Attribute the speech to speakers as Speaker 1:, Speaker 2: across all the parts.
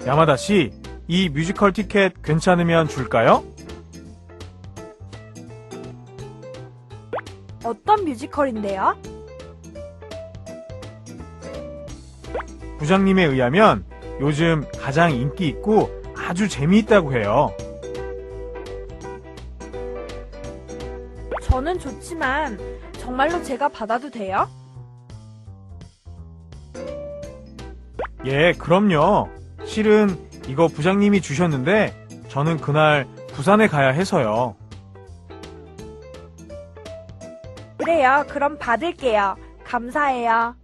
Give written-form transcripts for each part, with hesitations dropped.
Speaker 1: 야마다 씨, 이 뮤지컬 티켓 괜찮으면 줄까요?
Speaker 2: 어떤 뮤지컬인데요?
Speaker 1: 부장님에 의하면 요즘 가장 인기 있고 아주 재미있다고 해요.
Speaker 2: 저는 좋지만 정말로 제가 받아도 돼요?
Speaker 1: 예, 그럼요. 실은 이거 부장님이 주셨는데 저는 그날 부산에 가야 해서요.
Speaker 2: 그래요. 그럼 받을게요. 감사해요.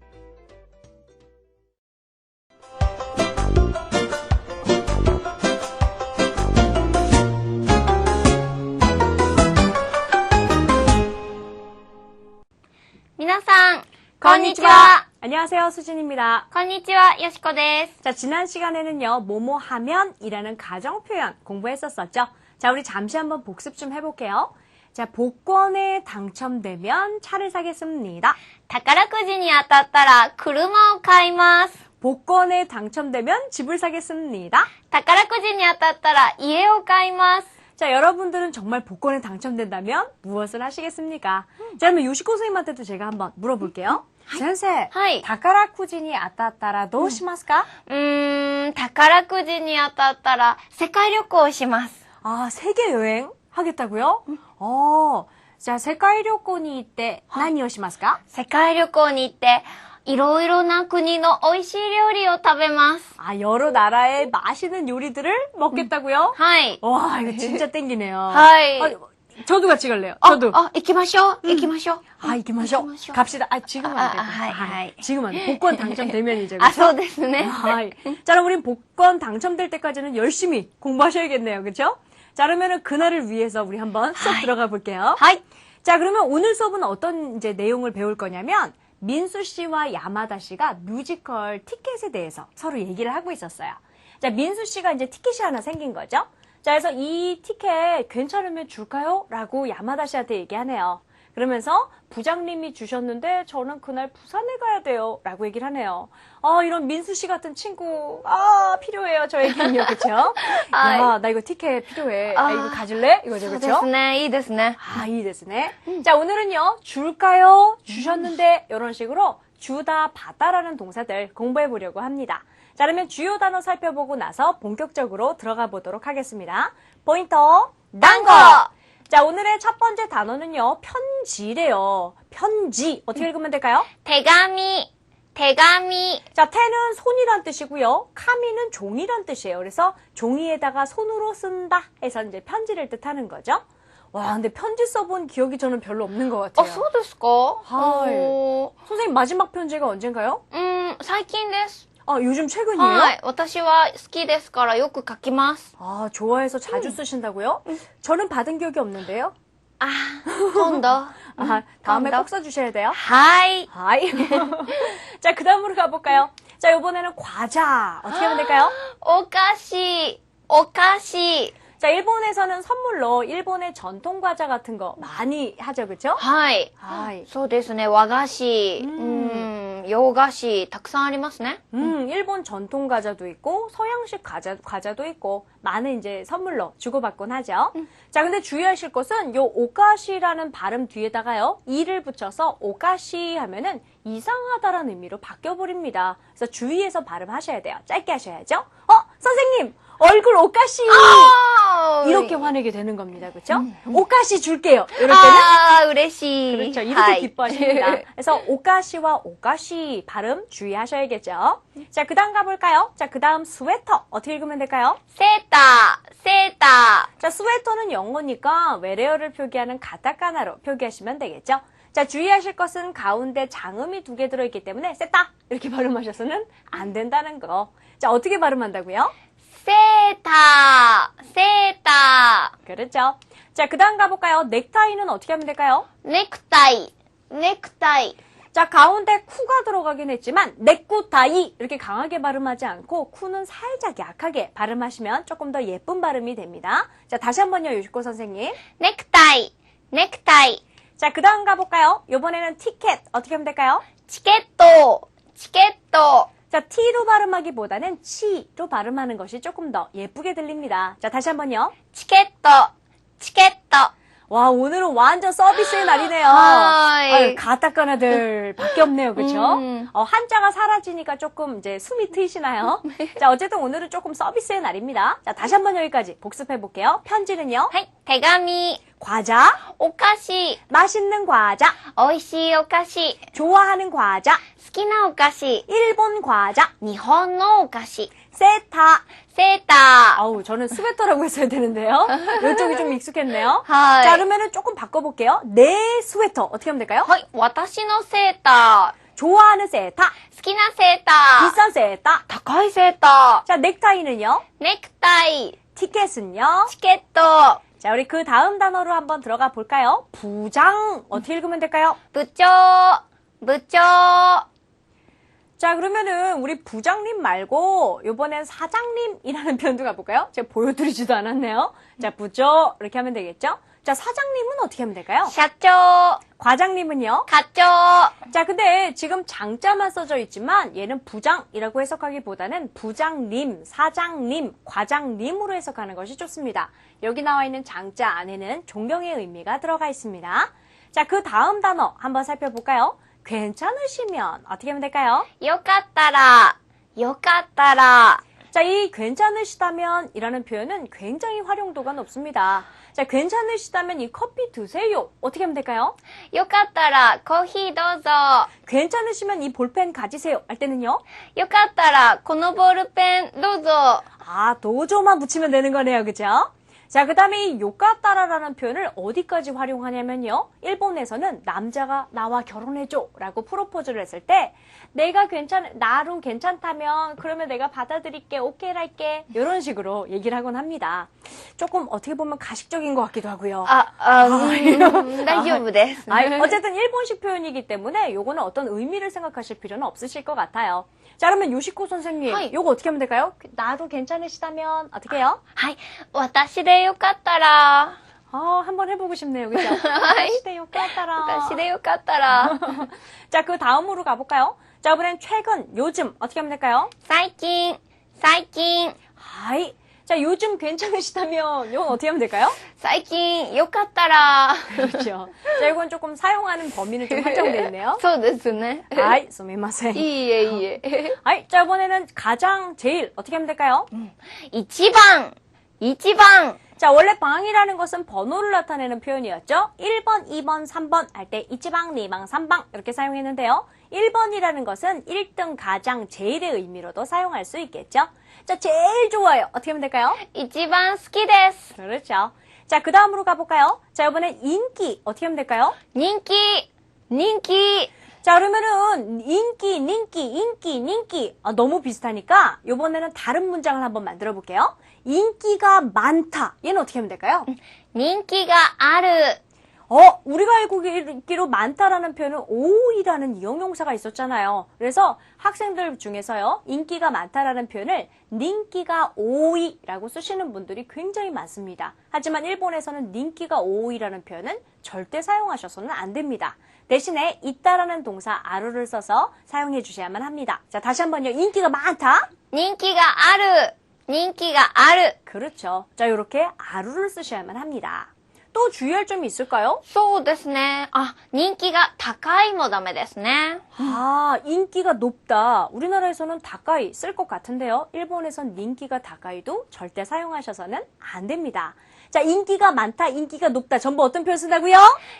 Speaker 3: 미나상, 건니치와.
Speaker 2: 안녕하세요. 수진입니다.
Speaker 3: 건니치와, 요시코 데스.
Speaker 2: 자, 지난 시간에는요, 뭐뭐 하면이라는 가정 표현 공부했었었죠. 자, 우리 잠시 한번 복습 좀 해볼게요. 자, 복권에 당첨되면 차를 사겠습니다.
Speaker 3: 宝くじに当たったら車を買います。
Speaker 2: 복권에 당첨되면 집을 사겠습니다.
Speaker 3: 宝くじに当たったら家を買います。
Speaker 2: 자, 여러분들은 정말 복권에 당첨된다면 무엇을 하시겠습니까? 자, 그러면 요시코 선생님한테도 제가 한번 물어볼게요. 선생,
Speaker 3: はい。
Speaker 2: 다카라쿠지니 아따따라 도시마스까?
Speaker 3: 宝くじに当たったら世界旅行をします。
Speaker 2: 아, 세계 여행 하겠다고요? 자, 세계旅行に行って 何をしますか?
Speaker 3: 世界旅行に行って、いろいろな国の美味しい料理を食べます。
Speaker 2: 아, 여러 나라의 맛있는 요리들을 먹겠다고요?
Speaker 3: はい。
Speaker 2: 와, 이거 진짜 땡기네요.
Speaker 3: はい
Speaker 2: 아, 저도 같이 갈래요.
Speaker 3: あ
Speaker 2: 저도.
Speaker 3: 行きましょう。行きましょう。
Speaker 2: 아, 이기마쇼.
Speaker 3: 이기마쇼.
Speaker 2: 갑시다. 아, 지금 안 돼.
Speaker 3: 하이.
Speaker 2: 지금 안 돼. 복권 당첨되면이죠.
Speaker 3: あ、
Speaker 2: 그렇죠?
Speaker 3: そうですね。
Speaker 2: 하이. 자, 그럼 우린 복권 당첨될 때까지는 열심히 공부하셔야겠네요. 그렇죠? 자, 그러면은 그날을 위해서 우리 한번 수업 들어가 볼게요.
Speaker 3: はい。
Speaker 2: 자, 그러면 오늘 수업은 어떤 이제 내용을 배울 거냐면 민수 씨와 야마다 씨가 뮤지컬 티켓에 대해서 서로 얘기를 하고 있었어요. 자, 민수 씨가 이제 티켓이 하나 생긴 거죠. 자, 그래서 이 티켓 괜찮으면 줄까요? 라고 야마다 씨한테 얘기하네요. 그러면서 부장님이 주셨는데 저는 그날 부산에 가야 돼요. 라고 얘기를 하네요. 아, 이런 민수 씨 같은 친구, 필요해요. 저에게는요. 그쵸? 야, 나 이거 티켓 필요해. 야, 이거 가질래? 이거죠.
Speaker 3: そうで
Speaker 2: 그쵸?
Speaker 3: すね。いいですね。
Speaker 2: 아, 이 됐으네. 자, 오늘은요, 줄까요? 주셨는데, 이런 식으로 주다, 받다라는 동사들 공부해 보려고 합니다. 자, 그러면 주요 단어 살펴보고 나서 본격적으로 들어가 보도록 하겠습니다. 포인터, 단거! 자, 오늘의 첫 번째 단어는요, 편지래요. 편지. 어떻게 읽으면 될까요?
Speaker 3: 手紙。手紙。
Speaker 2: 자, 태는 손이란 뜻이고요. 카미는 종이란 뜻이에요. 그래서 종이에다가 손으로 쓴다 해서 이제 편지를 뜻하는 거죠. 와, 근데 편지 써본 기억이 저는 별로 없는 것
Speaker 3: あ、
Speaker 2: 같아요.
Speaker 3: そうですか
Speaker 2: はい
Speaker 3: お
Speaker 2: 선생님 마지막 편지가 언젠가요?
Speaker 3: 最近です。
Speaker 2: 아, 요즘 최근이에요?
Speaker 3: はい。私は好きですからよく書きます。
Speaker 2: 아, 좋아해서 자주 쓰신다고요? 저는 받은 기억이 없는데요.
Speaker 3: あ、今度。
Speaker 2: 아, 다음에
Speaker 3: 더?
Speaker 2: 꼭 써주셔야 돼요.
Speaker 3: はい。
Speaker 2: 하이. 자, 그 다음으로 가볼까요? 자, 이번에는 과자. 어떻게 하면 될까요?
Speaker 3: お菓子。お菓子。
Speaker 2: 자, 일본에서는 선물로 일본의 전통 과자 같은 거 많이 하죠, 그쵸?
Speaker 3: はい。
Speaker 2: 하이.
Speaker 3: そうですね。和菓子。洋菓子。たくさんありますね。
Speaker 2: 일본 전통 과자도 있고 서양식 과자도 있고 많은 이제 선물로 주고받곤 하죠. 자, 근데 주의하실 것은 요 오카시라는 발음 뒤에다가요. 이를 붙여서 오카시 하면은 이상하다라는 의미로 바뀌어버립니다. 그래서 주의해서 발음하셔야 돼요. 짧게 하셔야죠. 선생님! 얼굴 오카시! 이렇게 화내게 되는 겁니다. 그렇죠? 오카시 줄게요. 이럴 때는
Speaker 3: 아, 嬉しい.
Speaker 2: 그렇죠. 이렇게 기뻐하십니다. 그래서 오카시와 오카시 발음 주의하셔야겠죠. 자, 그 다음 가볼까요? 자, 그 다음 스웨터. 어떻게 읽으면 될까요?
Speaker 3: セーター。セータ
Speaker 2: 자, 스웨터는 영어니까 외래어를 표기하는 가타카나로 표기하시면 되겠죠. 자, 주의하실 것은 가운데 장음이 2개 들어있기 때문에 세타 이렇게 발음하셔서는 안 된다는 거. 자, 어떻게 발음한다고요?
Speaker 3: ー。セーター。セータ
Speaker 2: 그렇죠. 자, 그 다음 가볼까요? 넥타이는 어떻게 하면 될까요?
Speaker 3: ー。ネクタイ。ネクタイ。
Speaker 2: 자, 가운데 쿠가 들어가긴 했지만 넥쿠타이 이렇게 강하게 발음하지 않고 쿠는 살짝 약하게 발음하시면 조금 더 예쁜 발음이 됩니다. 자, 다시 한번요, 요시코 선생님.
Speaker 3: ネクタイ。ネクタイ。
Speaker 2: 자, 그 다음 가볼까요? 이번에는 티켓 어떻게 하면 될까요?
Speaker 3: チケット。チケット。
Speaker 2: 자, T로 발음하기보다는 치로 발음하는 것이 조금 더 예쁘게 들립니다. 자, 다시 한번요.
Speaker 3: チケット、チケット。
Speaker 2: 와, 오늘은 완전 서비스의 날이네요.
Speaker 3: 하이.
Speaker 2: 아유, 가타카나들 밖에 없네요. 그쵸?
Speaker 3: 음.
Speaker 2: 한자가 사라지니까 조금 이제 숨이 트이시나요? 자, 어쨌든 오늘은 조금 서비스의 날입니다. 자, 다시 한번 여기까지 복습해 볼게요. 편지는요.
Speaker 3: はい。手紙、
Speaker 2: 과자,
Speaker 3: お菓子、
Speaker 2: 맛있는 과자,
Speaker 3: 美味しいお菓子、
Speaker 2: 좋아하는 과자,
Speaker 3: 好きなお菓子、
Speaker 2: 일본 과자,
Speaker 3: 日本のお菓子、
Speaker 2: 세타.
Speaker 3: セータ
Speaker 2: 아우, 저는 스웨터라고 했어야 되는데요. 이쪽이 좀 익숙했네요.
Speaker 3: ー。は
Speaker 2: 자,
Speaker 3: い。
Speaker 2: 그러면은 조금 바꿔볼게요. 내 스웨터. 어떻게 하면 될까요?
Speaker 3: はい。私のセータ
Speaker 2: 좋아하는 세타,
Speaker 3: ー。好きなセーター。
Speaker 2: 비싼 세타.
Speaker 3: 高いセータ
Speaker 2: 자, 넥타이는요?
Speaker 3: ー。ネクタイ、
Speaker 2: 티켓은요?
Speaker 3: チケット、
Speaker 2: 자, 우리 그 다음 단어로 한번 들어가 볼까요? 부장. 어떻게 읽으면 될까요?
Speaker 3: 部長、部長。
Speaker 2: 자, 그러면은 우리 부장님 말고 요번엔 사장님이라는 표현도 가볼까요? 제가 보여드리지도 않았네요. 자, 부장 이렇게 하면 되겠죠? 자, 사장님은 어떻게 하면 될까요?
Speaker 3: 社長、
Speaker 2: 과장님은요?
Speaker 3: 課長。
Speaker 2: 자, 근데 지금 장자만 써져 있지만 얘는 부장이라고 해석하기보다는 부장님, 사장님, 과장님으로 해석하는 것이 좋습니다. 여기 나와 있는 장자 안에는 존경의 의미가 들어가 있습니다. 자, 그 다음 단어 한번 살펴볼까요? 괜찮으시면 어떻게 하면 될까요?
Speaker 3: よかったら、よかったら。
Speaker 2: 자, 이 괜찮으시다면 이라는 표현은 굉장히 활용도가 높습니다. 자, 괜찮으시다면 이 커피 드세요. 어떻게 하면 될까요?
Speaker 3: よかったら、コーヒーどうぞ。
Speaker 2: 괜찮으시면 이 볼펜 가지세요. 할 때는요?
Speaker 3: よかったら、このボールペンどうぞ。
Speaker 2: 아, 도조만 붙이면 되는 거네요. 그죠? 자, 그 다음에 이 요카따라라는 표현을 어디까지 활용하냐면요. 일본에서는 남자가 나와 결혼해줘 라고 프로포즈를 했을 때 내가 나름 괜찮다면 그러면 내가 받아들일게, 오케이 할게 이런 식으로 얘기를 하곤 합니다. 조금 어떻게 보면 가식적인 것 같기도 하고요.
Speaker 3: 大丈夫です。
Speaker 2: 어쨌든 일본식 표현이기 때문에 요거는 어떤 의미를 생각하실 필요는 없으실 것 같아요. 자, 그러면 요시코 선생님,
Speaker 3: 하이.
Speaker 2: 요거 어떻게 하면 될까요? 나도 괜찮으시다면 어떻게 해요?
Speaker 3: はい。私でよかったら。
Speaker 2: 한번 해보고 싶네요. 그죠?
Speaker 3: 하이.
Speaker 2: 시대 요카따라.
Speaker 3: 私でよかったら。
Speaker 2: 자, 그 다음으로 가볼까요? 자, 이번엔 최근, 요즘 어떻게 하면 될까요?
Speaker 3: 最近、最近、
Speaker 2: 하이. 자, 요즘 괜찮으시다면 이건 어떻게 하면 될까요?
Speaker 3: 最近、よかったら。
Speaker 2: 그렇죠. 자, 이건 조금 사용하는 범위는 좀 한정되어 있네요.
Speaker 3: そうですね。
Speaker 2: 하이, 수미마센.
Speaker 3: いいえ、いいえ。
Speaker 2: 하이. 자, 이번에는 가장 제일 어떻게 하면 될까요?
Speaker 3: 一番、一番。
Speaker 2: 자, 원래 방이라는 것은 번호를 나타내는 표현이었죠. 1번, 2번, 3번 할 때 이치방, 니방, 3방 이렇게 사용했는데요. 1번이라는 것은 1등 가장 제일의 의미로도 사용할 수 있겠죠. 자, 제일 좋아요. 어떻게 하면 될까요?
Speaker 3: 一番好きです。
Speaker 2: 그렇죠. 자, 그 다음으로 가볼까요? 자, 이번엔 인기 어떻게 하면 될까요?
Speaker 3: 人気、人気。
Speaker 2: 자, 그러면은 인기. 너무 비슷하니까 이번에는 다른 문장을 한번 만들어 볼게요. 인기가 많다. 얘는 어떻게 하면 될까요?
Speaker 3: 人気がある。
Speaker 2: 우리가 알고 있기로 많다라는 표현은 오이라는 이형용사가 있었잖아요. 그래서 학생들 중에서요, 인기가 많다라는 표현을 닌기가 오이라고 쓰시는 분들이 굉장히 많습니다. 하지만 일본에서는 닌기가 오이라는 표현은 절대 사용하셔서는 안 됩니다. 대신에 있다라는 동사 아루를 써서 사용해 주셔야만 합니다. 자, 다시 한번요. 인기가 많다.
Speaker 3: 人気がある。人気がある。
Speaker 2: 그렇죠. 자, 이렇게 아루를 쓰셔야만 합니다. 또 주의할 점이 있을까요?
Speaker 3: そうですね。あ、人気が高いもダメですね。
Speaker 2: 인기가 높다. 우리나라에서는 다카이 쓸 것 같은데요. 일본에선 인기가 다카이도 절대 사용하셔서는 안 됩니다. 자, 인기가 많다, 인기가 높다. 전부 어떤 표현 쓴다고요?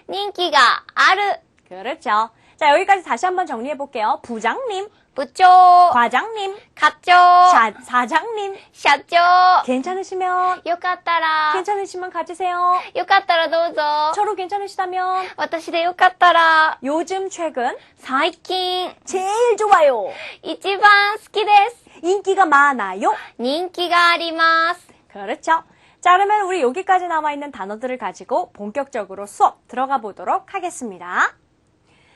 Speaker 3: 人気がある。
Speaker 2: 그렇죠. 자, 여기까지 다시 한번 정리해 볼게요. 부장님,
Speaker 3: 部長、
Speaker 2: 과장님,
Speaker 3: 課長、
Speaker 2: 사장님.
Speaker 3: 社長。
Speaker 2: 괜찮으시면
Speaker 3: よかったら、
Speaker 2: 괜찮으시면 가지세요.
Speaker 3: よかったらどうぞ。
Speaker 2: 서로 괜찮으시다면
Speaker 3: 私でよかったら、
Speaker 2: 요즘 최근
Speaker 3: 最近、
Speaker 2: 제일 좋아요.
Speaker 3: 一番好きです。
Speaker 2: 인기가 많아요.
Speaker 3: 人気があります。
Speaker 2: 그렇죠. 자, 그러면 우리 여기까지 나와 있는 단어들을 가지고 본격적으로 수업 들어가 보도록 하겠습니다.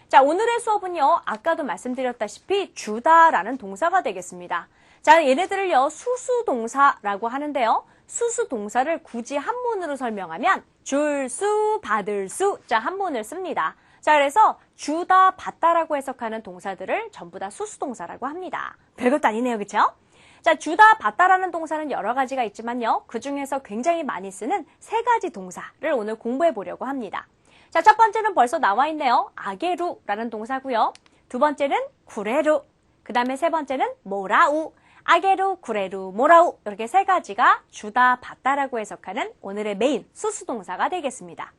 Speaker 2: 자, 오늘의 수업은요, 아까도 말씀드렸다시피 주다라는 동사가 되겠습니다. 자, 얘네들을요, 수수동사라고 하는데요. 수수동사를 굳이 한문으로 설명하면 줄 수, 받을 수, 자, 한문을 씁니다. 자, 그래서 주다, 받다라고 해석하는 동사들을 전부 다 수수동사라고 합니다. 별것도 아니네요, 그쵸? 자, 주다, 받다라는 동사는 여러 가지가 있지만요. 그 중에서 굉장히 많이 쓰는 세 가지 동사를 오늘 공부해 보려고 합니다. 자, 첫 번째는 벌써 나와 있네요. 아게루라는 동사고요. 두 번째는 쿠레루. 그 다음에 세 번째는 모라우. 아게루, 쿠레루, 모라우. 이렇게 세 가지가 주다, 받다라고 해석하는 오늘의 메인 수수동사가 되겠습니다.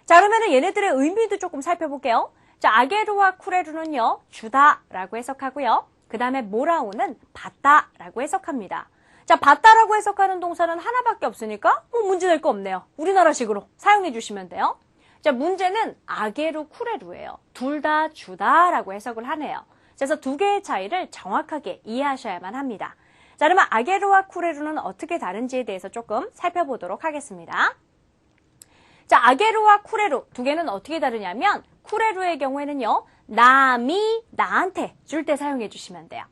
Speaker 2: 자, 그러면은 얘네들의 의미도 조금 살펴볼게요. 자, 아게루와 쿠레루는요, 주다라고 해석하고요. 그 다음에 모라우는 받다라고 해석합니다. 자, 받다라고 해석하는 동사는 하나밖에 없으니까 뭐 문제될 거 없네요. 우리나라식으로 사용해 주시면 돼요. 자, 문제는 아게루, 쿠레루예요. 둘 다 주다라고 해석을 하네요. 그래서 두 개의 차이를 정확하게 이해하셔야만 합니다. 자, 그러면 아게루와 쿠레루는 어떻게 다른지에 대해서 조금 살펴보도록 하겠습니다. 자, 아게루와 쿠레루 두 개는 어떻게 다르냐면 쿠레루의 경우에는요. 남이 나한테 줄 때 사용해 주시면 돼요.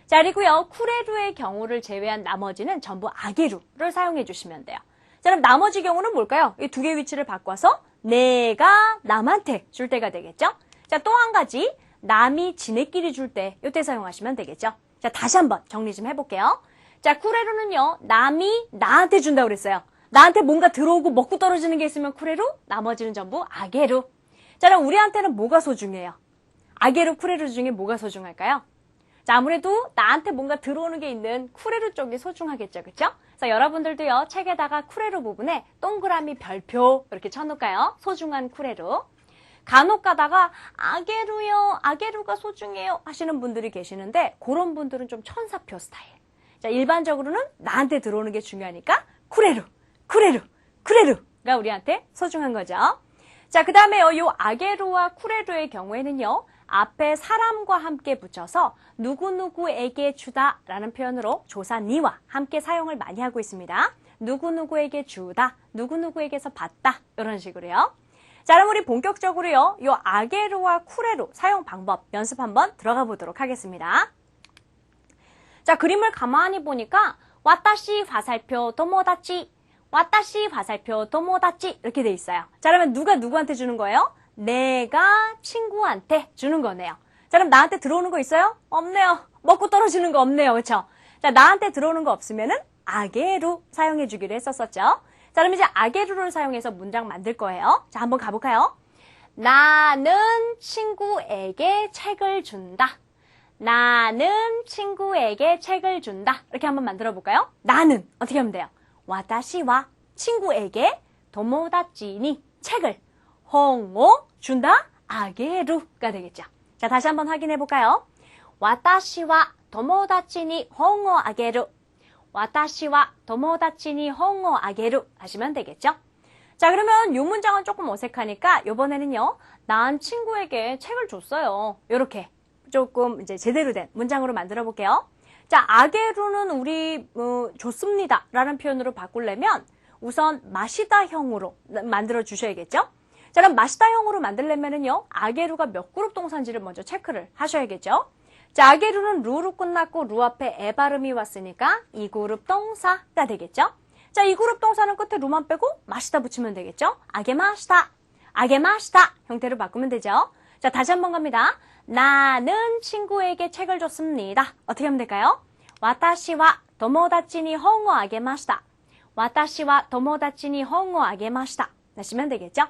Speaker 2: 자, 그리고요. 쿠레루의 경우를 제외한 나머지는 전부 아게루를 사용해 주시면 돼요. 자, 그럼 나머지 경우는 뭘까요? 이 두 개의 위치를 바꿔서 내가 남한테 줄 때가 되겠죠? 자, 또 한 가지 남이 지네끼리 줄 때 이때 사용하시면 되겠죠? 자, 다시 한번 정리 좀 해볼게요. 자, 쿠레루는요. 남이 나한테 준다고 그랬어요. 나한테 뭔가 들어오고 먹고 떨어지는 게 있으면 쿠레루, 나머지는 전부 아게루. 자, 그럼 우리한테는 뭐가 소중해요? 아게루, 쿠레루 중에 뭐가 소중할까요? 자, 아무래도 나한테 뭔가 들어오는 게 있는 쿠레루 쪽이 소중하겠죠, 그쵸? 그래서 여러분들도요, 책에다가 쿠레루 부분에 동그라미 별표 이렇게 쳐놓을까요? 소중한 쿠레루. 간혹 가다가 아게루요, 아게루가 소중해요 하시는 분들이 계시는데 그런 분들은 좀 천사표 스타일. 자, 일반적으로는 나한테 들어오는 게 중요하니까 쿠레루, 쿠레루, 쿠레루가 우리한테 소중한 거죠. 자, 그 다음에요, 요 아게루와 쿠레루의 경우에는요, 앞에 사람과 함께 붙여서 누구누구에게 주다라는 표현으로 조사 니와 함께 사용을 많이 하고 있습니다. 누구누구에게 주다, 누구누구에게서 받다 이런 식으로요. 자, 그럼 우리 본격적으로요, 요 아게루와 쿠레루 사용 방법 연습 한번 들어가 보도록 하겠습니다. 자, 그림을 가만히 보니까 와타시 화살표 도모다치, 와타시 화살표 도모다치 이렇게 돼 있어요. 자, 그러면 누가 누구한테 주는 거예요? 내가 친구한테 주는 거네요. 자, 그럼 나한테 들어오는 거 있어요? 없네요. 먹고 떨어지는 거 없네요. 그렇죠? 자, 나한테 들어오는 거 없으면은 아게루 사용해 주기로 했었었죠. 자, 그럼 이제 아게루를 사용해서 문장 만들 거예요. 자, 한번 가볼까요? 나는 친구에게 책을 준다. 나는 친구에게 책을 준다. 이렇게 한번 만들어 볼까요? 나는 어떻게 하면 돼요? 와타시와 친구에게 도모다치니 책을 홍오 준다 아게루가 되겠죠. 자, 다시 한번 확인해 볼까요? 와타시와 도모다치니 홍오 아게루. 와타시와 도모다치니 홍오 아게루 하시면 되겠죠. 자, 그러면 이 문장은 조금 어색하니까 이번에는요. 난 친구에게 책을 줬어요. 이렇게 조금 이제 제대로 된 문장으로 만들어 볼게요. 자, 아게루는 우리 좋습니다 라는 표현으로 바꾸려면 우선 마시다형으로 만들어 주셔야겠죠. 자, 그럼 마시다형으로 만들려면은요, 아게루가 몇 그룹 동사인지를 먼저 체크를 하셔야겠죠. 자, 아게루는 루로 끝났고 루 앞에 에 발음이 왔으니까 이 그룹 동사가 되겠죠. 자, 이 그룹 동사는 끝에 루만 빼고 마시다 붙이면 되겠죠. 아게마시다, 아게마시다 형태로 바꾸면 되죠. 자, 다시 한번 갑니다. 나는 친구에게 책을 줬습니다. 어떻게 하면 될까요? 와타시와 도모다치니 홍어 아게마시다. 와타시와 도모다치니 홍어 아게마시다. 하시면 되겠죠.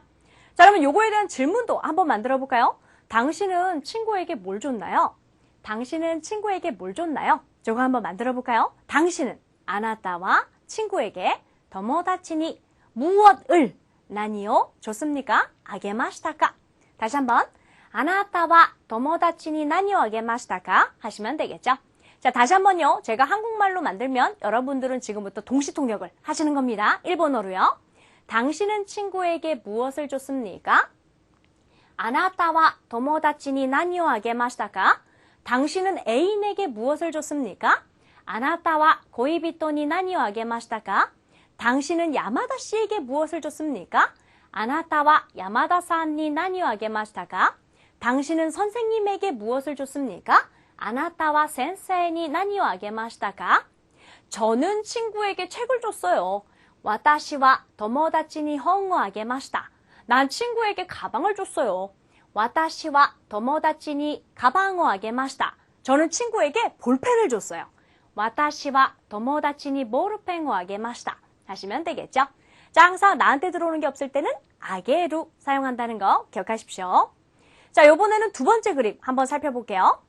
Speaker 2: 자, 그러면 요거에 대한 질문도 한번 만들어 볼까요? 당신은 친구에게 뭘 줬나요? 당신은 친구에게 뭘 줬나요? 저거 한번 만들어 볼까요? 당신은 아나타와 친구에게 도모다치니 무엇을 나니요 줬습니까? 아게마시타까? 다시 한번 아나타와 도모다치니 나니요 아게마시타까? 하시면 되겠죠. 자, 다시 한번요. 제가 한국말로 만들면 여러분들은 지금부터 동시통역을 하시는 겁니다. 일본어로요. 당신은 친구에게 무엇을 줬습니까? 아나타와 도모다치니 나니요 아게마시타까? 당신은 애인에게 무엇을 줬습니까? 아나타와 고이비토니 나니요 아게마시타까? 당신은 야마다 씨에게 무엇을 줬습니까? 아나타와 야마다さんに 나니요 아게마시타까? 당신은 선생님에게 무엇을 줬습니까? 아나타와 센세이니 나니요 아게마시타까? 저는 친구에게 책을 줬어요. 와타시와 도모다치니 hongo 아게마시타. 난 친구에게 가방을 줬어요. 와타시와 도모다치니 가방을 아게마시다. 저는 친구에게 볼펜을 줬어요. 와타시와 도모다치니 볼펜을 아게마시다. 하시면 되겠죠? 자, 항상 나한테 들어오는 게 없을 때는 아게루 사용한다는 거 기억하십시오. 자, 요번에는 두 번째 그림 한번 살펴볼게요.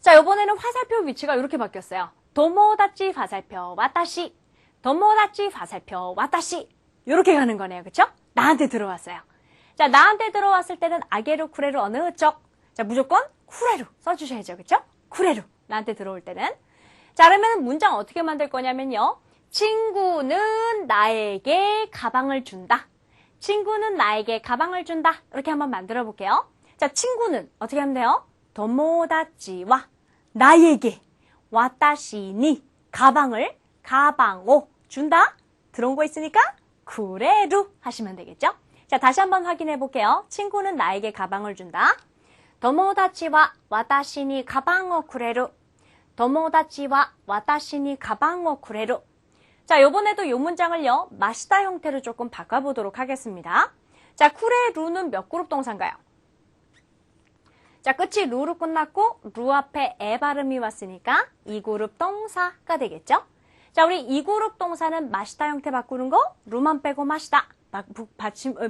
Speaker 2: 자, 요번에는 화살표 위치가 이렇게 바뀌었어요. 도모다치 화살표 와타시, 도모다치 화살표 와타시. 이렇게 가는 거네요. 그쵸? 나한테 들어왔어요. 자, 나한테 들어왔을 때는 아게루, 쿠레루 어느 쪽? 자, 무조건 쿠레루 써주셔야죠. 그쵸? 쿠레루. 나한테 들어올 때는. 자, 그러면 문장 어떻게 만들 거냐면요. 친구는 나에게 가방을 준다. 친구는 나에게 가방을 준다. 이렇게 한번 만들어 볼게요. 자, 친구는 어떻게 하면 돼요? 도모다치와 나에게 와타시니 가방을 준다. 들어온 거 있으니까 쿠레루 하시면 되겠죠? 자, 다시 한번 확인해 볼게요. 친구는 나에게 가방을 준다. 도모다치와 와타시니 가방을 쿠레루. 도모다치와 와타시니 가방을 쿠레루. 자, 요번에도 요 문장을요, 마시다 형태로 조금 바꿔보도록 하겠습니다. 자, 쿠레루는 몇 그룹 동사인가요? 자, 끝이 루로 끝났고, 루 앞에 에 발음이 왔으니까 2그룹 동사가 되겠죠? 자, 우리 2그룹 동사는 마시다 형태 바꾸는 거, 루만 빼고 마시다.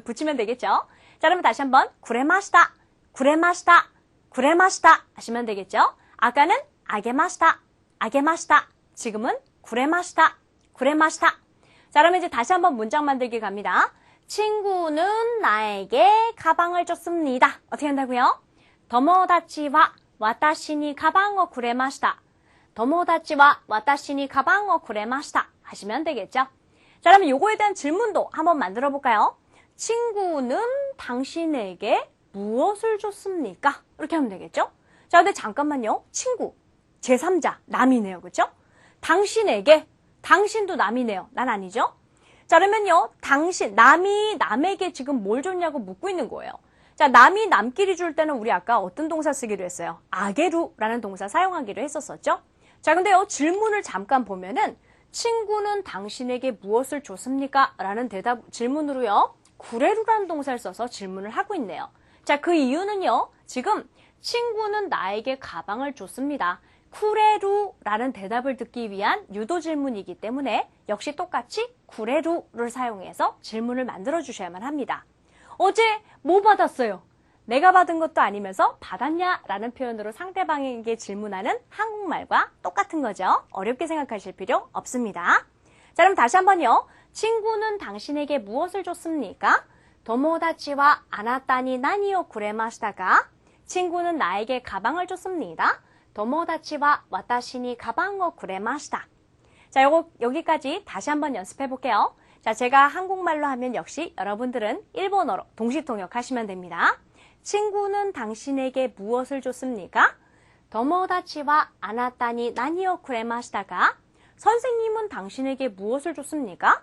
Speaker 2: 붙이면 되겠죠? 자, 그러면 다시 한번, 구레마시다, 구레마시다, 구레마시다 하시면 되겠죠? 아까는 아게마시다, 아게마시다. 지금은 구레마시다, 구레마시다. 자, 그러면 이제 다시 한번 문장 만들기 갑니다. 친구는 나에게 가방을 줬습니다. 어떻게 한다고요? 도모다치와 와타시니 가방을 구레마시다. 도모다치와 와타시니 가방을 구레마시다. 하시면 되겠죠? 자, 그러면 요거에 대한 질문도 한번 만들어 볼까요? 친구는 당신에게 무엇을 줬습니까? 이렇게 하면 되겠죠? 자, 근데 잠깐만요. 친구, 제3자, 남이네요. 그쵸? 당신에게, 당신도 남이네요. 난 아니죠? 자, 그러면요. 남이 남에게 지금 뭘 줬냐고 묻고 있는 거예요. 자, 남이 남끼리 줄 때는 우리 아까 어떤 동사 쓰기로 했어요? 아게루라는 동사 사용하기로 했었었죠? 자, 근데요. 질문을 잠깐 보면은 친구는 당신에게 무엇을 줬습니까? 라는 질문으로요. 구레루라는 동사를 써서 질문을 하고 있네요. 자, 그 이유는요. 지금 친구는 나에게 가방을 줬습니다. 쿠레루라는 대답을 듣기 위한 유도 질문이기 때문에 역시 똑같이 쿠레루를 사용해서 질문을 만들어 주셔야만 합니다. 어제 뭐 받았어요? 내가 받은 것도 아니면서 받았냐? 라는 표현으로 상대방에게 질문하는 한국말과 똑같은 거죠. 어렵게 생각하실 필요 없습니다. 자, 그럼 다시 한번요. 친구는 당신에게 무엇을 줬습니까? 도모다치와 아나타니 나니오 구레마시다가 친구는 나에게 가방을 줬습니다. 도모다치와 와타시니 가방을 구레마시다. 자, 여기까지 다시 한번 연습해 볼게요. 자, 제가 한국말로 하면 역시 여러분들은 일본어로 동시통역 하시면 됩니다. 친구는 당신에게 무엇을 줬습니까? 도모다치와 아나타니 나니오 구레마시다가 선생님은 당신에게 무엇을 줬습니까?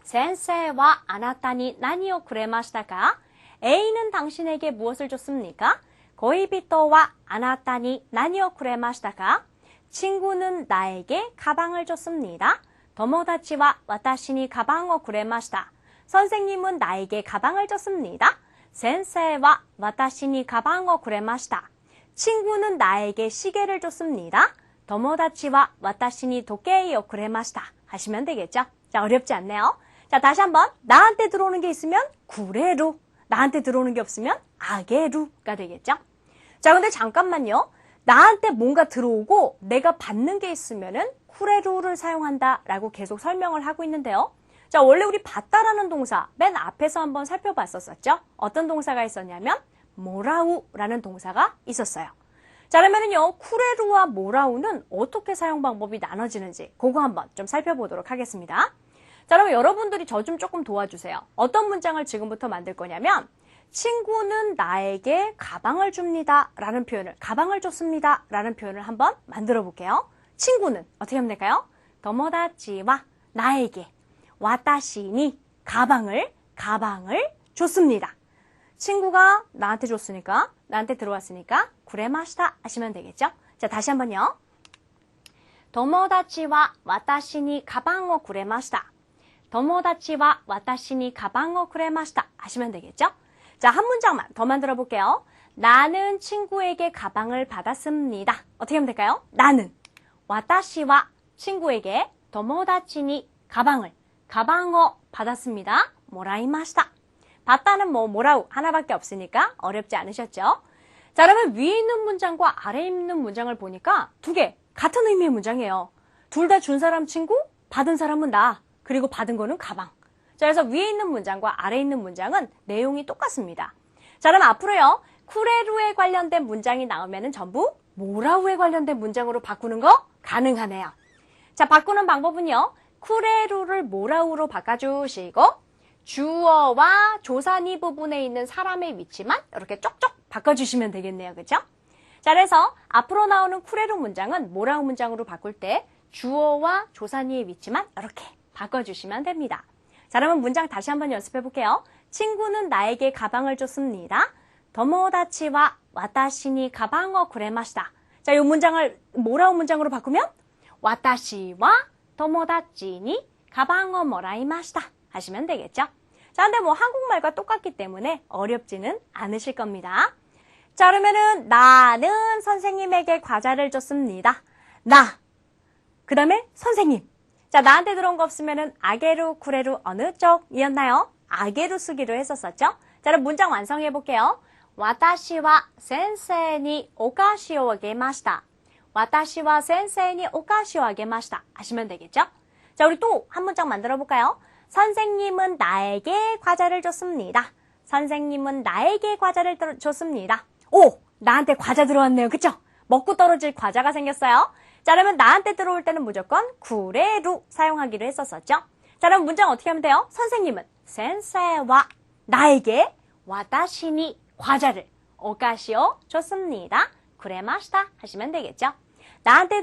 Speaker 2: 센세와 아나타니 나니오 구레마시다가 A는 당신에게 무엇을 줬습니까? 고이비토와 아나타니 나니오 구레마시다가 친구는 나에게 가방을 줬습니다. 도모다치와 와타시니 가방을 구레마시다. 선생님은 나에게 가방을 줬습니다. 센세와 와타시니 가방을 구레마시다. 친구는 나에게 시계를 줬습니다. 도모다치와 와타시니 도케이を 구레마시다. 하시면 되겠죠? 자, 어렵지 않네요. 자, 다시 한번 나한테 들어오는 게 있으면 구레루, 나한테 들어오는 게 없으면 아게루가 되겠죠? 자, 근데 잠깐만요. 나한테 뭔가 들어오고 내가 받는 게 있으면은 쿠레루를 사용한다라고 계속 설명을 하고 있는데요. 자, 원래 우리 받다라는 동사 맨 앞에서 한번 살펴봤었죠? 어떤 동사가 있었냐면 모라우라는 동사가 있었어요. 자, 그러면은요, 쿠레루와 모라우는 어떻게 사용 방법이 나눠지는지 그거 한번 좀 살펴보도록 하겠습니다. 자, 그럼 여러분들이 저 좀 조금 도와주세요. 어떤 문장을 지금부터 만들 거냐면 친구는 나에게 가방을 줍니다 라는 표현을, 가방을 줬습니다 라는 표현을 한번 만들어 볼게요. 친구는 어떻게 하면 될까요? 도모다치와 나에게 와타시니 가방을 줬습니다. 친구가 나한테 줬으니까, 나한테 들어왔으니까 구레마시다 하시면 되겠죠? 자, 다시 한번요. 도모다치와 와타시니 가방을 구레마시다. 도모다치와 와타시니 가방을 구레마시다 하시면 되겠죠? 자, 한 문장만 더 만들어 볼게요. 나는 친구에게 가방을 받았습니다. 어떻게 하면 될까요? 나는. 와타시와 친구에게 도모다치니 가방을 받았습니다. 모라이마시다. 받다는 모라우 하나밖에 없으니까 어렵지 않으셨죠? 자, 그러면 위에 있는 문장과 아래에 있는 문장을 보니까 두 개 같은 의미의 문장이에요. 둘 다 준 사람 친구, 받은 사람은 나, 그리고 받은 거는 가방. 자, 그래서 위에 있는 문장과 아래에 있는 문장은 내용이 똑같습니다. 자, 그럼 앞으로요. 쿠레루에 관련된 문장이 나오면은 전부 모라우에 관련된 문장으로 바꾸는 거 가능하네요. 자, 바꾸는 방법은요. 쿠레루를 모라우로 바꿔주시고 주어와 조사니 부분에 있는 사람의 위치만 이렇게 쪽쪽 바꿔주시면 되겠네요. 그죠? 자, 그래서 앞으로 나오는 쿠레루 문장은 모라우 문장으로 바꿀 때 주어와 조사니의 위치만 이렇게 바꿔주시면 됩니다. 자, 그러면 문장 다시 한번 연습해 볼게요. 친구는 나에게 가방을 줬습니다. 도모다치와 와타시니 가방을 구레마시다. 자, 이 문장을 모라우 문장으로 바꾸면 와타시와 도모다치니 가방을 모라이마시다 하시면 되겠죠. 자, 근데 한국말과 똑같기 때문에 어렵지는 않으실 겁니다. 자, 그러면은 나는 선생님에게 과자를 줬습니다. 나. 그 다음에 선생님. 자, 나한테 들어온 거 없으면은 아게루, 쿠레루 어느 쪽이었나요? 아게루 쓰기로 했었었죠? 자, 그럼 문장 완성해 볼게요. 와타시와 센세이 오카시오 아게마시다. 와타시와 센세이 오카시오 아게마시다 하시면 되겠죠? 자, 우리 또 한 문장 만들어 볼까요? 선생님은 나에게 과자를 줬습니다. 선생님은 나에게 과자를 줬습니다. 오! 나한테 과자 들어왔네요. 그쵸? 먹고 떨어질 과자가 생겼어요. 자, 그러면 나한테 들어올 때는 무조건 구레루 사용하기로 했었었죠. 자, 그럼 문장 어떻게 하면 돼요? 선생님은 센세와 나에게 와타시니 과자를 오카시오 줬습니다. 구레마시다 하시면 되겠죠. 나한테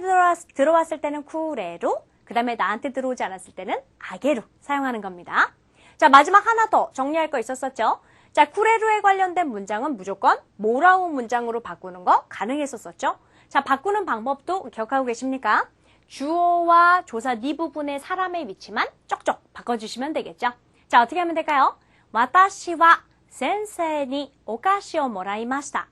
Speaker 2: 들어왔을 때는 구레루, 그 다음에 나한테 들어오지 않았을 때는 아게루 사용하는 겁니다. 자, 마지막 하나 더 정리할 거 있었었죠. 자, 쿠레루에 관련된 문장은 무조건 모라우 문장으로 바꾸는 거 가능했었었죠. 자, 바꾸는 방법도 기억하고 계십니까? 주어와 조사 니 부분의 사람의 위치만 쪽쪽 바꿔주시면 되겠죠. 자, 어떻게 하면 될까요? 와타시와 센세이 오카시오 모라이마시다.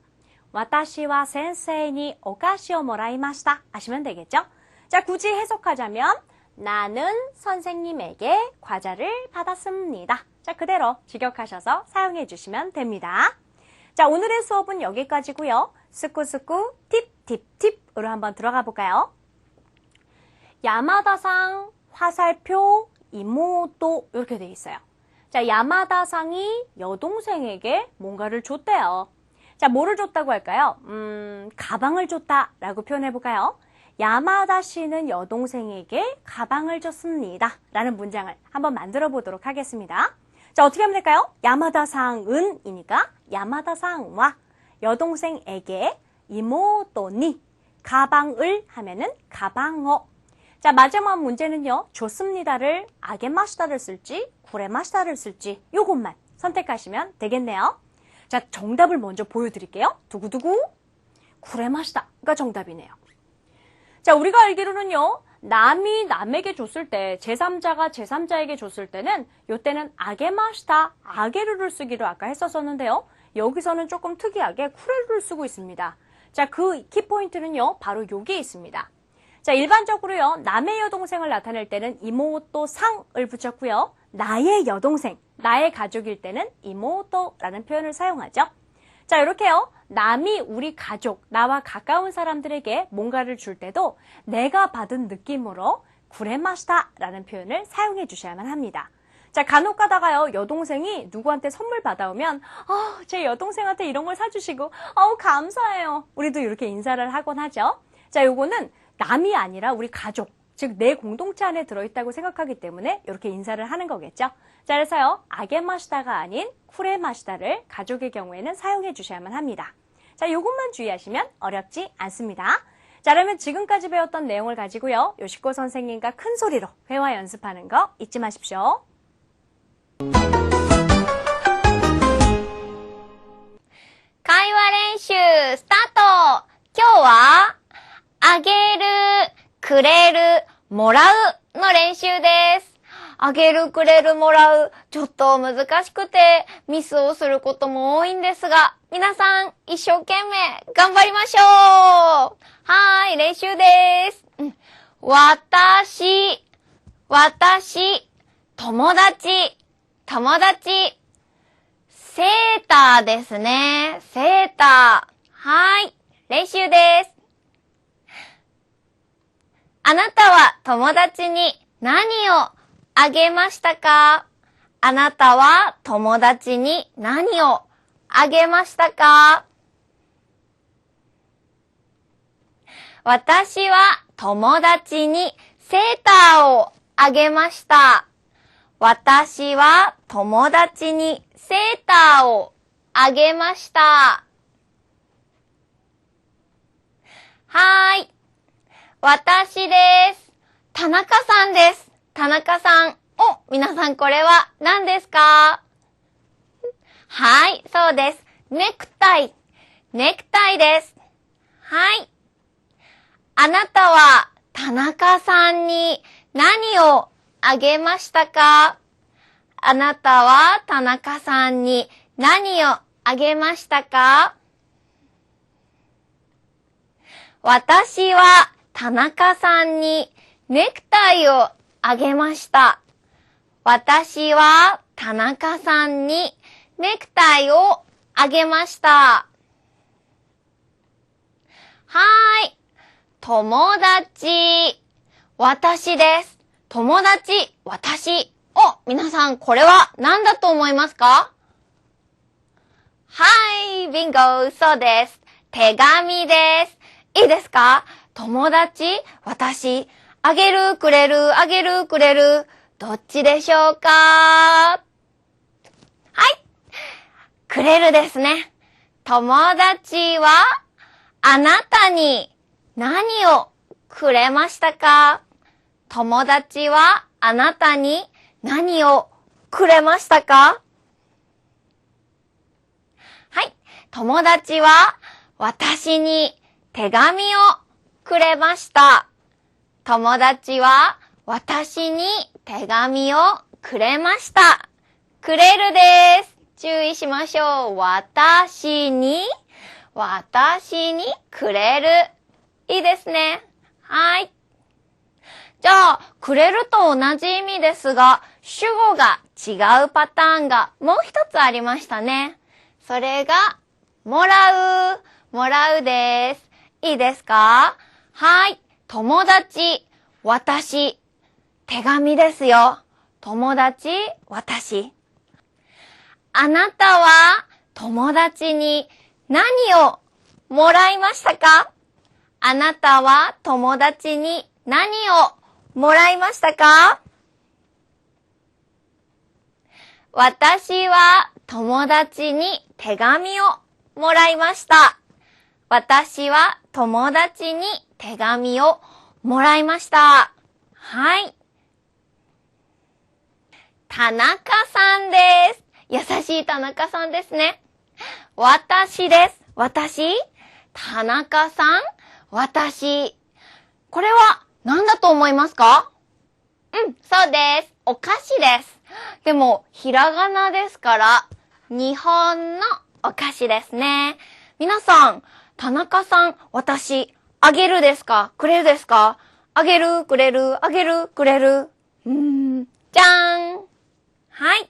Speaker 2: 와타시와 센세이 오카시오 모라이마시다 하시면 되겠죠. 자, 굳이 해석하자면 나는 선생님에게 과자를 받았습니다. 자, 그대로 직역하셔서 사용해 주시면 됩니다. 자, 오늘의 수업은 여기까지고요. 스쿠스쿠 팁팁팁으로 한번 들어가 볼까요? 야마다상, 화살표, 이모또 이렇게 돼 있어요. 자, 야마다상이 여동생에게 뭔가를 줬대요. 자, 뭐를 줬다고 할까요? 가방을 줬다라고 표현해 볼까요? 야마다 씨는 여동생에게 가방을 줬습니다. 라는 문장을 한번 만들어 보도록 하겠습니다. 자, 어떻게 하면 될까요? 야마다상은 이니까 야마다상과 여동생에게 이모토니 가방을 하면은 가방어. 자, 마지막 문제는요. 좋습니다를 아게마시다를 쓸지 구레마시다를 쓸지 요것만 선택하시면 되겠네요. 자, 정답을 먼저 보여드릴게요. 두구두구 구레마시다가 정답이네요. 자, 우리가 알기로는요. 남이 남에게 줬을 때, 제3자가 제3자에게 줬을 때는 요때는 아게마시다, 아게루를 쓰기로 아까 했었었는데요. 여기서는 조금 특이하게 쿠레루를 쓰고 있습니다. 자, 그 키포인트는요. 바로 여기에 있습니다. 자, 일반적으로요. 남의 여동생을 나타낼 때는 이모토 상을 붙였고요. 나의 여동생, 나의 가족일 때는 이모토라는 표현을 사용하죠. 자, 이렇게요. 남이 우리 가족, 나와 가까운 사람들에게 뭔가를 줄 때도 내가 받은 느낌으로 구레마시다라는 표현을 사용해 주셔야만 합니다. 자, 간혹 가다가요. 여동생이 누구한테 선물 받아오면 제 여동생한테 이런 걸 사주시고 감사해요. 우리도 이렇게 인사를 하곤 하죠. 자, 요거는 남이 아니라 우리 가족, 즉 내 공동체 안에 들어있다고 생각하기 때문에 이렇게 인사를 하는 거겠죠. 자, 그래서요. 아게마시다가 아닌 쿠레마시다를 가족의 경우에는 사용해 주셔야만 합니다. 자, 요것만 주의하시면 어렵지 않습니다. 자, 그러면 지금까지 배웠던 내용을 가지고요. 요시코 선생님과 큰 소리로 회화 연습하는 거 잊지 마십시오.
Speaker 3: 会話練習スタート。今日はあげる、くれる、もらうの練習です。あげる、くれる、もらう。ちょっと難しくてミスをすることも多いんですが、皆さん一生懸命頑張りましょう。はーい、練習です。私、友達。セーターですね。セーター。はーい、練習です。あなたは友達に何をあげましたか？あなたは友達に何をあげましたか？私は友達にセーターをあげました。私は友達にセーターをあげました。はーい。私です。田中さんです。田中さん。皆さんこれは何ですか？はい、そうです。ネクタイです。はい。あなたは田中さんに何をあげましたか？あなたは田中さんに何をあげましたか？私は田中さんにネクタイをあげました。私は田中さんにネクタイをあげました。はーい。友達。私です。友達。私。皆さんこれは何だと思いますか？はい、ビンゴ。そうです。手紙です。いいですか？友達、私、あげる、くれる、あげる、くれる。どっちでしょうか？はい。くれるですね。友達は、あなたに何をくれましたか？友達は、あなたに何をくれましたか？はい。友達は、私に手紙をくれました。友達は私に手紙をくれました。くれるです。注意しましょう。私にくれる。いいですね。はい。じゃあ、くれると同じ意味ですが、主語が違うパターンがもう一つありましたね。それが、もらうです。いいですか？はい。友達、私、手紙ですよ。友達、私。あなたは友達に何をもらいましたか？あなたは友達に何をもらいましたか？私は友達に手紙をもらいました。私は友達に手紙をもらいました。はい。田中さんです。優しい田中さんですね。私です。私。田中さん。私。これは何だと思いますか？そうです。お菓子です。でも、ひらがなですから、日本のお菓子ですね。皆さん、田中さん、私、あげるですか？くれるですか？あげる、くれる、あげる、くれる。じゃーん。はい。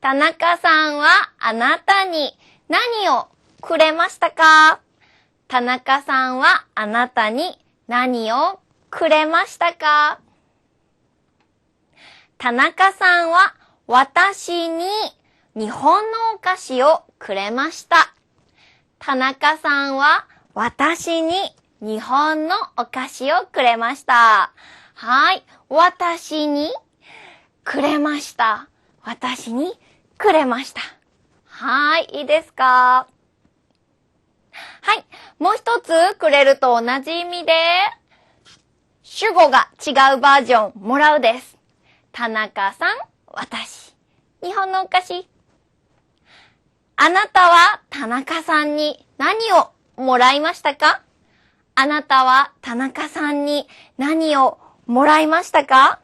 Speaker 3: 田中さんはあなたに何をくれましたか？田中さんはあなたに何をくれましたか？田中さんは私に日本のお菓子をくれました。田中さんは私に日本のお菓子をくれました。はい。私にくれました。私にくれました。はい。いいですか？はい。もう一つ、くれると同じ意味で、主語が違うバージョン、もらうです。田中さん、私。日本のお菓子。あなたは田中さんに何をもらいましたか？あなたは田中さんに何をもらいましたか？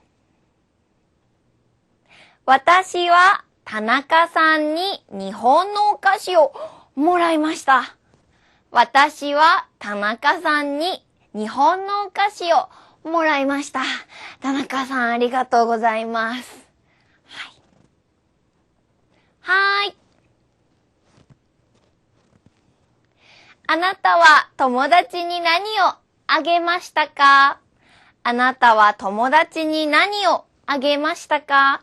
Speaker 3: 私は田中さんに日本のお菓子をもらいました。私は田中さんに日本のお菓子をもらいました。田中さんありがとうございます。はい。あなたは友達に何をあげましたか？あなたは友達に何をあげましたか？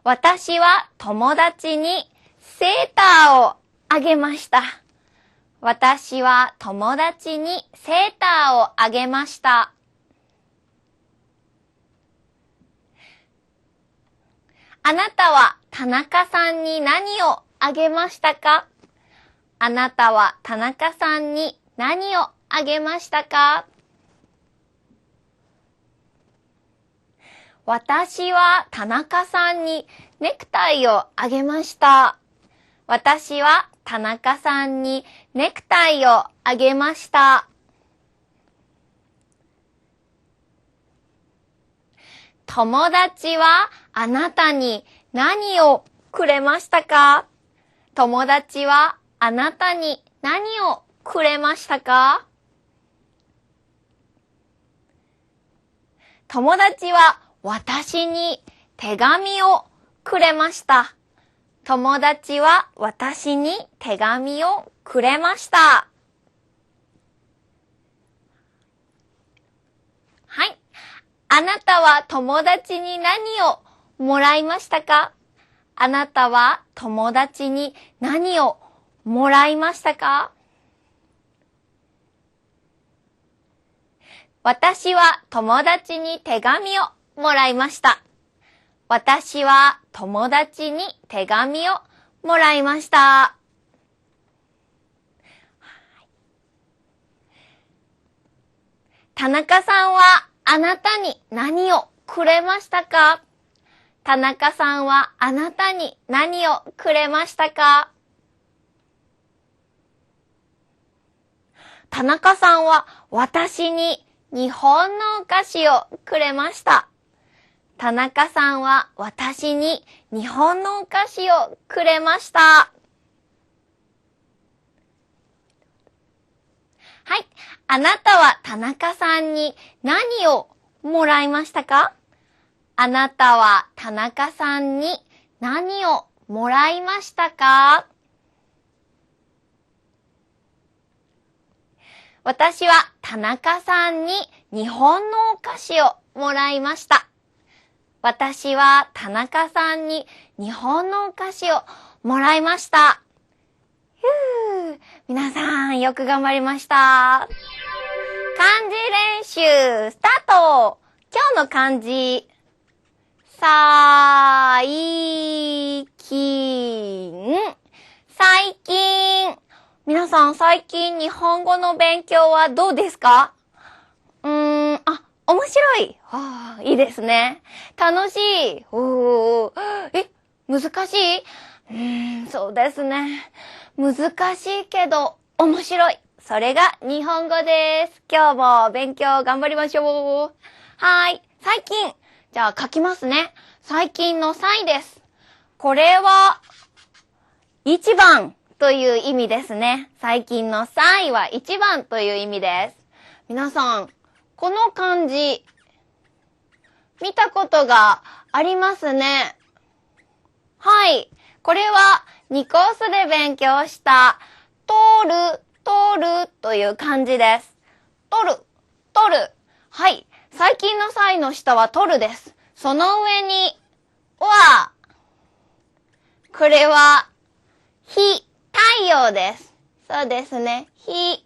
Speaker 3: 私は友達にセーターをあげました。私は友達にセーターをあげました。あなたは田中さんに何をあげましたか？あなたは田中さんに何をあげましたか？私は田中さんにネクタイをあげました。私は田中さんにネクタイをあげました。友達はあなたに何をくれましたか？友達はあなたに何をくれましたか？友達は私に手紙をくれました。友達は私に手紙をくれました。はい。あなたは友達に何をもらいましたか？あなたは友達に何をもらいましたか？私は友達に手紙をもらいました。私は友達に手紙をもらいました。田中さんはあなたに何をくれましたか？田中さんはあなたに何をくれましたか？田中さんは私に日本のお菓子をくれました。田中さんは私に日本のお菓子をくれました。はい。あなたは田中さんに何をもらいましたか？あなたは田中さんに何をもらいましたか？私は田中さんに日本のお菓子をもらいました。私は田中さんに日本のお菓子をもらいました。皆さんよく頑張りました。漢字練習スタート。今日の漢字。最近。皆さん最近日本語の勉強はどうですか？面白い。いいですね。楽しい。難しい？そうですね。難しいけど面白い。それが日本語です。今日も勉強頑張りましょう。はい。最近。じゃあ書きますね。最近の最です。これは、一番という意味ですね。最近の最は一番という意味です。皆さん、この漢字、見たことがありますね。はい。これは2コースで勉強した、通るという漢字です。取る。はい。最近の際の下は取るです。その上に、は、これは、太陽です。そうですね。日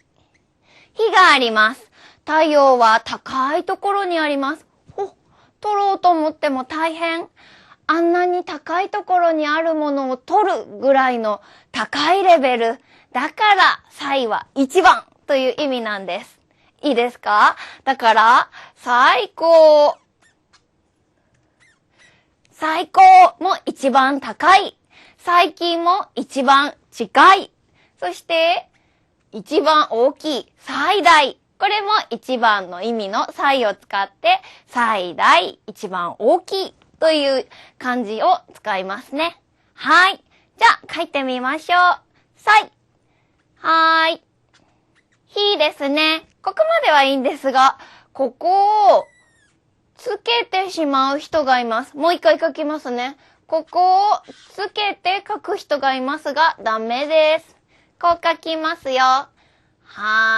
Speaker 3: があります。太陽は高いところにあります。取ろうと思っても大変。あんなに高いところにあるものを取るぐらいの高いレベル。だから、最は一番という意味なんです。いいですか？だから、最高も一番高い。最近も一番近い。そして、一番大きい。最大これも一番の意味の最を使って、最大、一番大きいという漢字を使いますね。はい。じゃあ、書いてみましょう。最。はーい。ひですね。ここまではいいんですが、ここをつけてしまう人がいます。もう一回書きますね。ここをつけて書く人がいますが、ダメです。こう書きますよ。は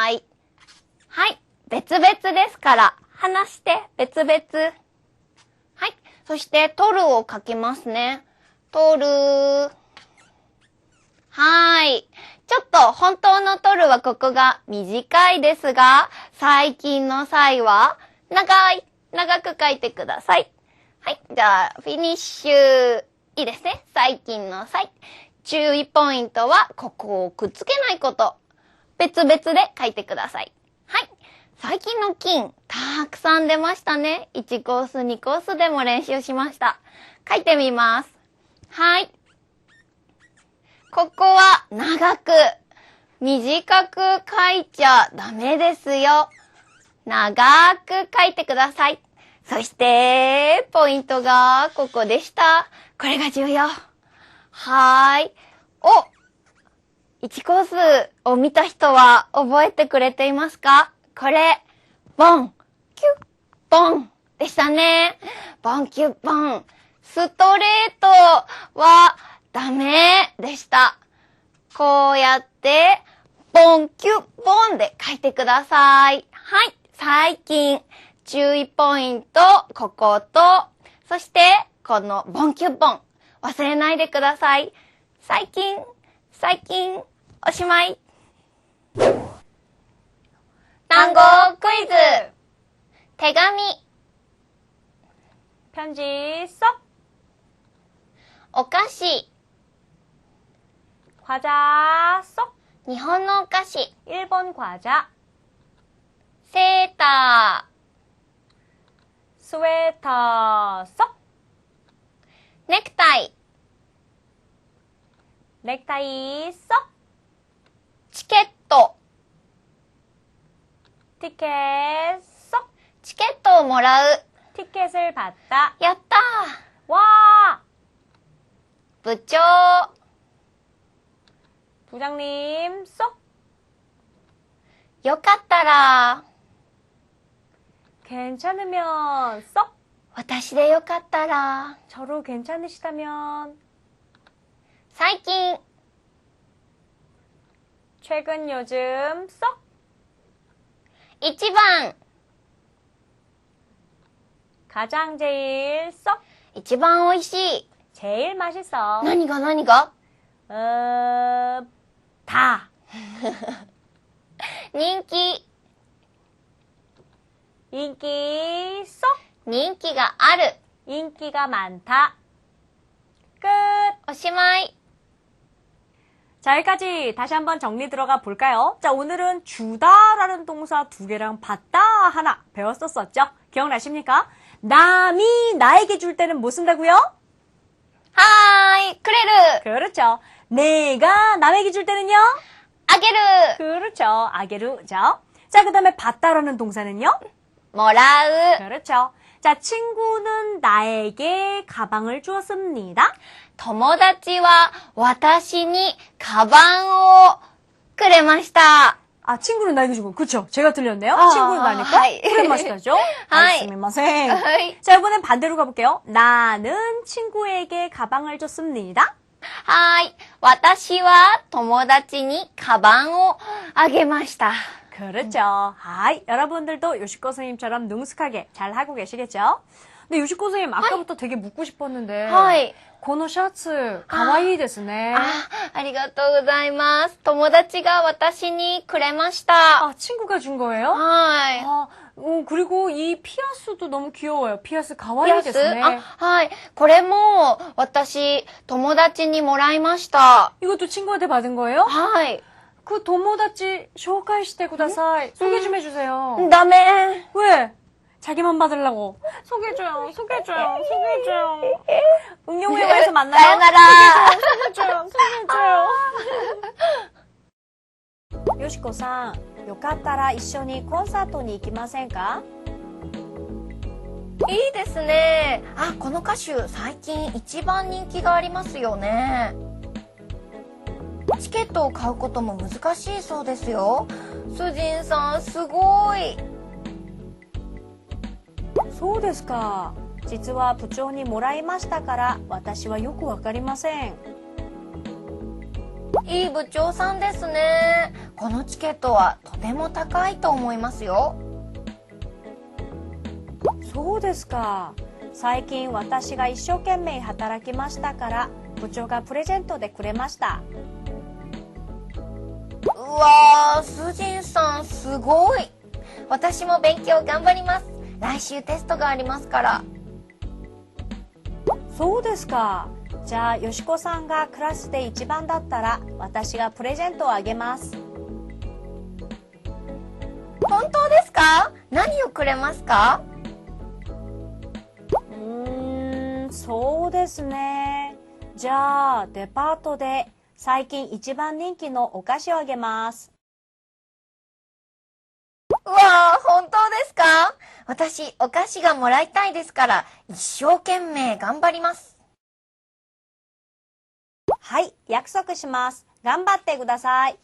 Speaker 3: ーい。はい。別々ですから、離して、別々。はい。そして、取るを書きますね。取る。はーい。ちょっと、本当の取るはここが短いですが、最近の際は、長く書いてください。はい。じゃあ、フィニッシュ。いいですね。最近の際。注意ポイントは、ここをくっつけないこと。別々で書いてください。はい。最近の金、たくさん出ましたね。1コース、2コースでも練習しました。書いてみます。はい。ここは長く、短く書いちゃダメですよ。長く書いてください。そして、ポイントがここでした。これが重要。はーい。1コースを見た人は覚えてくれていますか？これ、ボン、キュッ、ボンでしたね。ボン、キュッ、ボン。ストレートはダメでした。こうやって、ボン、キュッ、ボンで書いてください。はい。最近、注意ポイント、ここと、そして、このボンキュッボン。忘れないでください。最近、おしまい。単語クイズ。手紙、
Speaker 2: 편지 쏙.
Speaker 3: お菓子、
Speaker 2: 과자 쏙.
Speaker 3: 日本のお菓子、
Speaker 2: 일본 과자.
Speaker 3: セータ
Speaker 2: 스웨터 쏙.
Speaker 3: ー、ネクタイ、
Speaker 2: 넥타이 쏙.
Speaker 3: チケット、
Speaker 2: 티켓 쏙.
Speaker 3: チケットをもらう。
Speaker 2: 티켓을 받다.
Speaker 3: やったー。
Speaker 2: 와!
Speaker 3: 部長、
Speaker 2: 부장님 쏙.
Speaker 3: よかったら、
Speaker 2: 괜찮으면 쏙.
Speaker 3: 私でよかったら、
Speaker 2: 저로 괜찮으시다면.
Speaker 3: 最近、
Speaker 2: 최근 요즘 쏙.
Speaker 3: 一番、
Speaker 2: 가장 제일 쏙.
Speaker 3: 一番美味しい。
Speaker 2: 제일 맛있어.
Speaker 3: 何が
Speaker 2: 다.
Speaker 3: 人気、
Speaker 2: 인기 쏙.
Speaker 3: 人気がある。
Speaker 2: 인기가 많다. 끝.
Speaker 3: おしまい。
Speaker 2: 자, 여기까지 다시 한번 정리 들어가 볼까요? 자, 오늘은 주다라는 동사 2개랑 받다 하나 배웠었죠? 기억나십니까? 남이 나에게 줄 때는 뭐 쓴다고요?
Speaker 3: はーい、くれる。
Speaker 2: 그렇죠. 내가 남에게 줄 때는요?
Speaker 3: あげる。
Speaker 2: 그렇죠. 아게루죠. 자, 그 다음에 받다라는 동사는요?
Speaker 3: もらう。
Speaker 2: 그렇죠. 자, 친구는 나에게 가방을 주었습니다.
Speaker 3: 友達は私にカバンをくれました。
Speaker 2: 아, 친구는 나에게 주고. 그렇죠. 제가 틀렸네요.
Speaker 3: 아,
Speaker 2: 친구는 나니까.
Speaker 3: 하이.
Speaker 2: 그랜마시다죠?
Speaker 3: 하이.
Speaker 2: 알겠습니다.
Speaker 3: はい。
Speaker 2: 자, 이번엔 반대로 가볼게요. 나는 친구에게 가방을 줬습니다.
Speaker 3: はーい。私は友達にカバンをあげました。
Speaker 2: 그렇죠. 하이. 여러분들도 요시코 선생님처럼 능숙하게 잘 하고 계시겠죠? 근데 요시코 선생님 아까부터 되게 묻고 싶었는데.
Speaker 3: はい。
Speaker 2: 고노 셔츠 가와이 데스네.
Speaker 3: ありがとうございます。友達が私にくれました。
Speaker 2: 아, 친구가 준 거예요?
Speaker 3: はい。
Speaker 2: 아, 그리고 이 피아스도 너무 귀여워요. 피아스
Speaker 3: ピ
Speaker 2: 가와이
Speaker 3: アス
Speaker 2: 데스네.
Speaker 3: あ、はい。これも私、友達にもらいました。
Speaker 2: 이것도 친구한테 받은 거예요?
Speaker 3: はい。
Speaker 2: 그 도모다치 쇼카이시테 구다사이. 소개 좀 해주세요.
Speaker 3: ダメ。
Speaker 2: 왜? 자기만 받으려고. 소개해줘요. 응용회화에서 만나요.
Speaker 3: さよなら。
Speaker 2: 소개해줘요. 요시코상, よかったら一緒にコンサートに行きませんか？
Speaker 3: いいですね。あ、この歌手、最近一番人気がありますよね。チケットを買うことも難しいそうですよ。スジンさん、すごい。
Speaker 2: そうですか。実は部長にもらいましたから私はよくわかりません。
Speaker 3: いい部長さんですね。このチケットはとても高いと思いますよ。
Speaker 2: そうですか。最近私が一生懸命働きましたから部長がプレゼントでくれました。
Speaker 3: うわー、スジンさんすごい。私も勉強頑張ります。来週テストがありますから。
Speaker 2: そうですか。じゃあよしこさんがクラスで一番だったら私がプレゼントをあげます。
Speaker 3: 本当ですか？何をくれますか？
Speaker 2: そうですね。じゃあデパートで最近一番人気のお菓子をあげます。
Speaker 3: うわー、本当ですか？私、お菓子がもらいたいですから、一生懸命頑張ります。
Speaker 2: はい、約束します。頑張ってください。